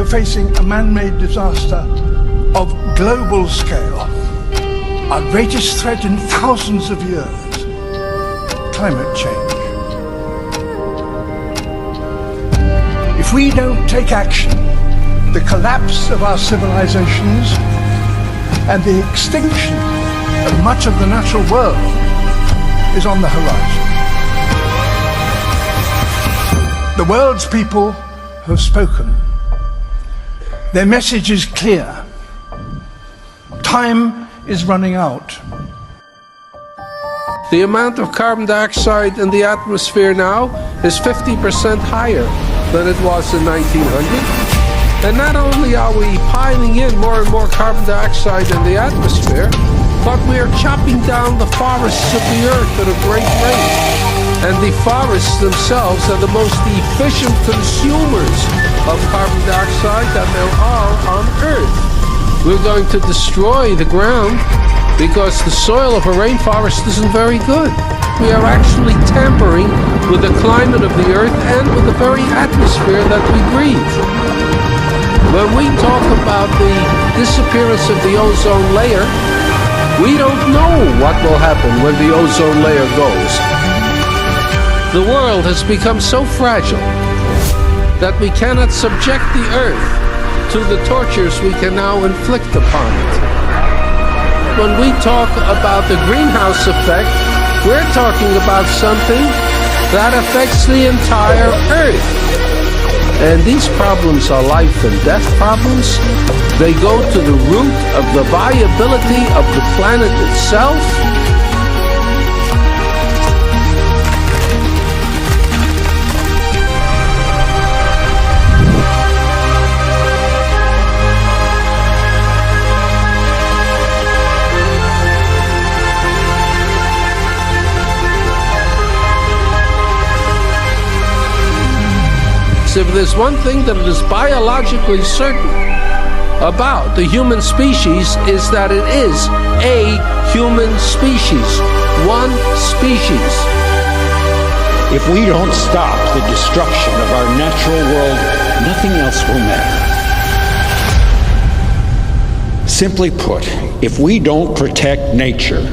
facing a man-made disaster of global scale, our greatest threat in thousands of years, climate change. If we don't take action, the collapse of our civilizations and the extinction of much of the natural world is on the horizon. The world's people have spoken. Their message is clear. Time is running out. The amount of carbon dioxide in the atmosphere now is 50% higher than it was in 1900. And not only are we piling in more and more carbon dioxide in the atmosphere, but we are chopping down the forests of the earth at a great rate. And the forests themselves are the most efficient consumers of carbon dioxide that there are on Earth. We're going to destroy the ground because the soil of a rainforest isn't very good. We are actually tampering with the climate of the Earth and with the very atmosphere that we breathe. When we talk about the disappearance of the ozone layer, we don't know what will happen when the ozone layer goes. The world has become so fragile that we cannot subject the Earth to the tortures we can now inflict upon it. When we talk about the greenhouse effect, we're talking about something that affects the entire Earth. And these problems are life and death problems. They go to the root of the viability of the planet itself. If there's one thing that is biologically certain about the human species is that it is a human species, one species. If we don't stop the destruction of our natural world, nothing else will matter. Simply put, if we don't protect nature,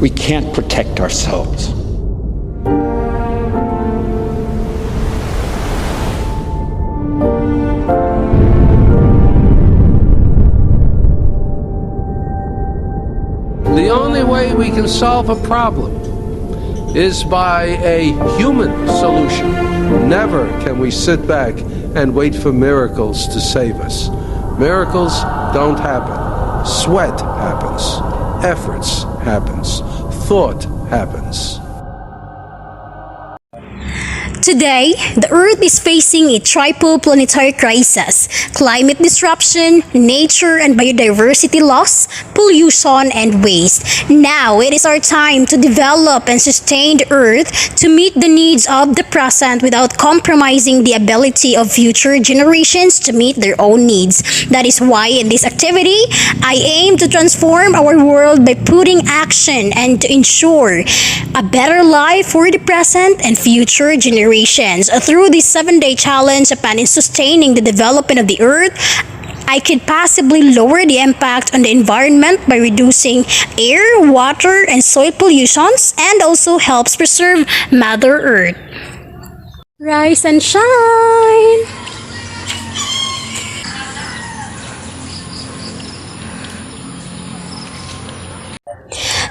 we can't protect ourselves. The only way we can solve a problem is by a human solution. Never can we sit back and wait for miracles to save us. Miracles don't happen. Sweat happens. Efforts happens. Thought happens. Today, the Earth is facing a triple planetary crisis: climate disruption, nature and biodiversity loss, pollution, and waste. Now, it is our time to develop and sustain the Earth to meet the needs of the present without compromising the ability of future generations to meet their own needs. That is why in this activity, I aim to transform our world by putting action and to ensure a better life for the present and future generations. Through this 7-day challenge upon sustaining the development of the Earth, I could possibly lower the impact on the environment by reducing air, water, and soil pollutions, and also helps preserve Mother Earth. Rise and shine!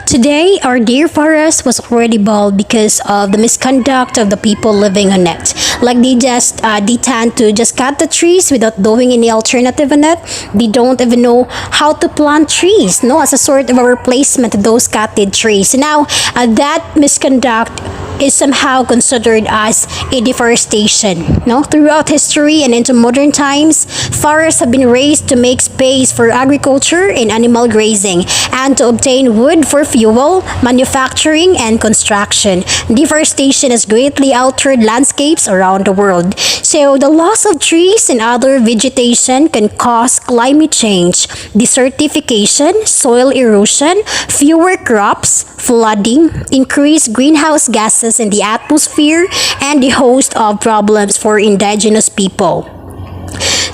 Today, our dear forest was already bald because of the misconduct of the people living on it. Like they tend to just cut the trees without doing any alternative on it. They don't even know how to plant trees, no, as a sort of a replacement to those cutted trees. Now, that misconduct is somehow considered as a deforestation. No? Throughout history and into modern times, forests have been raised to make space for agriculture and animal grazing and to obtain wood for fuel, manufacturing, and construction. Deforestation has greatly altered landscapes around the world. So the loss of trees and other vegetation can cause climate change, desertification, soil erosion, fewer crops, flooding, increased greenhouse gases in the atmosphere, and a host of problems for indigenous people.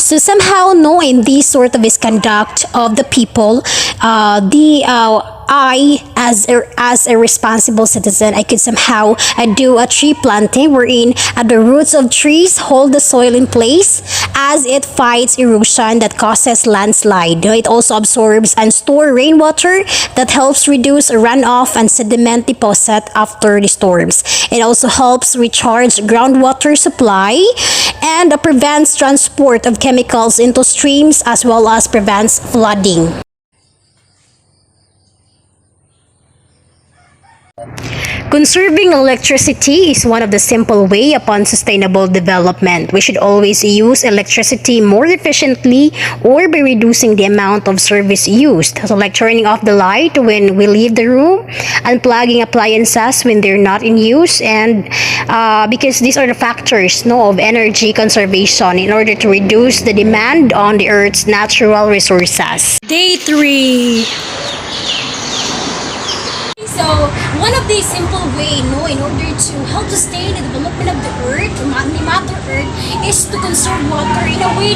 So somehow, no, in this sort of misconduct of the people, I, as a responsible citizen, I could somehow do a tree planting wherein the roots of trees hold the soil in place as it fights erosion that causes landslide. It also absorbs and store rainwater that helps reduce runoff and sediment deposit after the storms. It also helps recharge groundwater supply and prevents transport of chemicals into streams as well as prevents flooding. Conserving electricity is one of the simple way upon sustainable development. We should always use electricity more efficiently or by reducing the amount of service used. So like turning off the light when we leave the room, unplugging appliances when they're not in use, and because these are the factors of energy conservation in order to reduce the demand on the Earth's natural resources. Day 3. So, one of the simple way, in order to help sustain the development of the Earth, ni Mother Earth, is to conserve water in a way,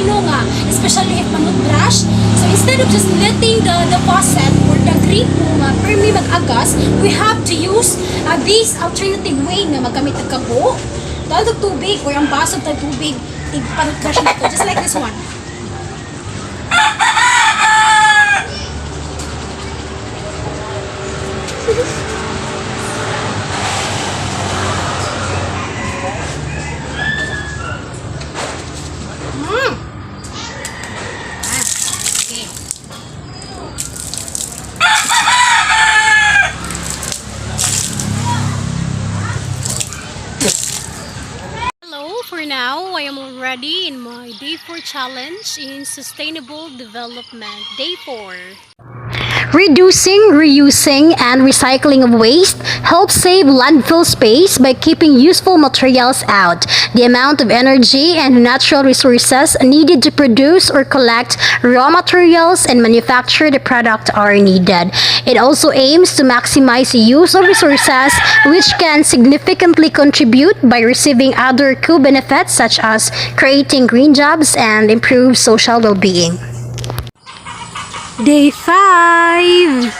especially if manutbrush. So, instead of just letting the faucet or the gripo permi mag-agas, we have to use this alternative way na magamit ng kabo, dahil ng tubig or ang baso ng tubig, panutbrush nito, just like this one. Hello, for now, I am already in my Day 4 challenge in Sustainable Development. Day 4. Reducing, reusing, and recycling of waste helps save landfill space by keeping useful materials out. The amount of energy and natural resources needed to produce or collect raw materials and manufacture the product are needed. It also aims to maximize the use of resources, which can significantly contribute by receiving other co-benefits such as creating green jobs and improved social well-being. Day 5.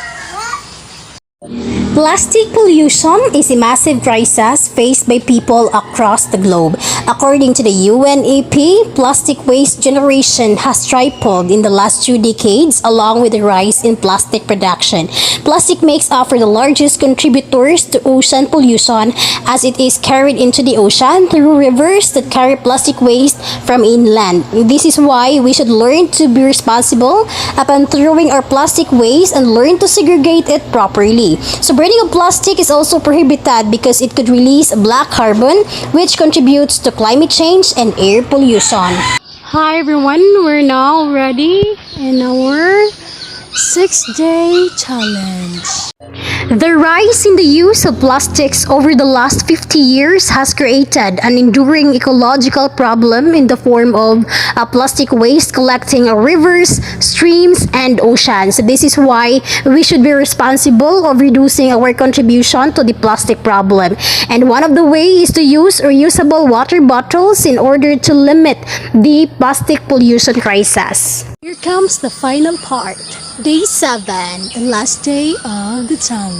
Plastic pollution is a massive crisis faced by people across the globe. According to the UNEP, plastic waste generation has tripled in the last 2 decades along with the rise in plastic production. Plastic makes up for the largest contributors to ocean pollution as it is carried into the ocean through rivers that carry plastic waste from inland. This is why we should learn to be responsible upon throwing our plastic waste and learn to segregate it properly. So burning of plastic is also prohibited because it could release black carbon, which contributes to climate change and air pollution. Hi everyone, we're now ready in our 6-day challenge. The rise in the use of plastics over the last 50 years has created an enduring ecological problem in the form of plastic waste collecting rivers, streams, and oceans. This is why we should be responsible of reducing our contribution to the plastic problem. And one of the ways is to use reusable water bottles in order to limit the plastic pollution crisis. Here comes the final part. Day 7, the last day of the challenge.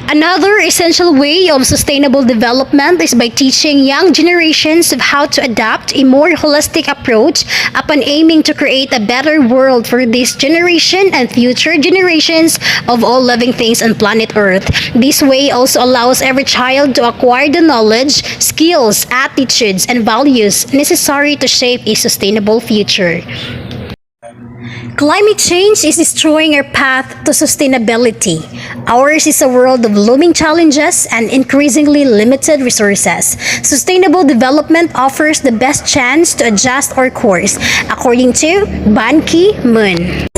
Another essential way of sustainable development is by teaching young generations of how to adopt a more holistic approach upon aiming to create a better world for this generation and future generations of all living things on planet Earth. This way also allows every child to acquire the knowledge, skills, attitudes, and values necessary to shape a sustainable future. Climate change is destroying our path to sustainability. Ours is a world of looming challenges and increasingly limited resources. Sustainable development offers the best chance to adjust our course, according to Ban Ki-moon.